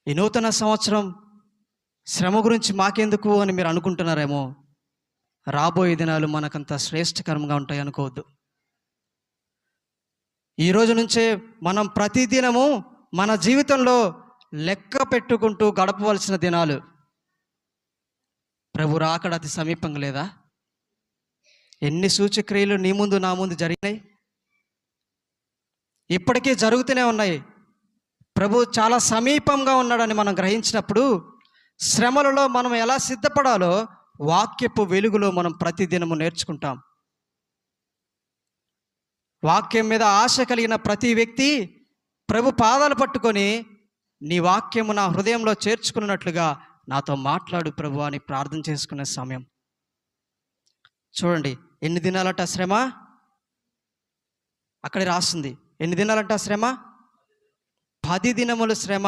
ఈ నూతన సంవత్సరం శ్రమ గురించి మాకెందుకు అని మీరు అనుకుంటున్నారేమో. రాబోయే దినాలు మనకంత శ్రేష్టకరంగా ఉంటాయి అనుకోవద్దు. ఈ రోజు నుంచే మనం ప్రతిదినము మన జీవితంలో లెక్క పెట్టుకుంటూ గడపవలసిన దినాలు. ప్రభు రాకడ అతి సమీపంగా లేదా? ఎన్ని సూచక్రియలు నీ ముందు నా ముందు జరిగినాయి, ఇప్పటికీ జరుగుతూనే ఉన్నాయి. ప్రభు చాలా సమీపంగా ఉన్నాడని మనం గ్రహించినప్పుడు శ్రమలలో మనం ఎలా సిద్ధపడాలో వాక్యపు వెలుగులో మనం ప్రతిదినము నేర్చుకుంటాం. వాక్యం మీద ఆశ కలిగిన ప్రతి వ్యక్తి ప్రభు పాదాలు పట్టుకొని, నీ వాక్యము నా హృదయంలో చేర్చుకున్నట్లుగా నాతో మాట్లాడు ప్రభు అని ప్రార్థన చేసుకునే సమయం. చూడండి, ఎన్ని దినాలట శ్రమ? అక్కడ రాస్తుంది. ఎన్ని దినాలంట శ్రమ? 10 దినములు శ్రమ.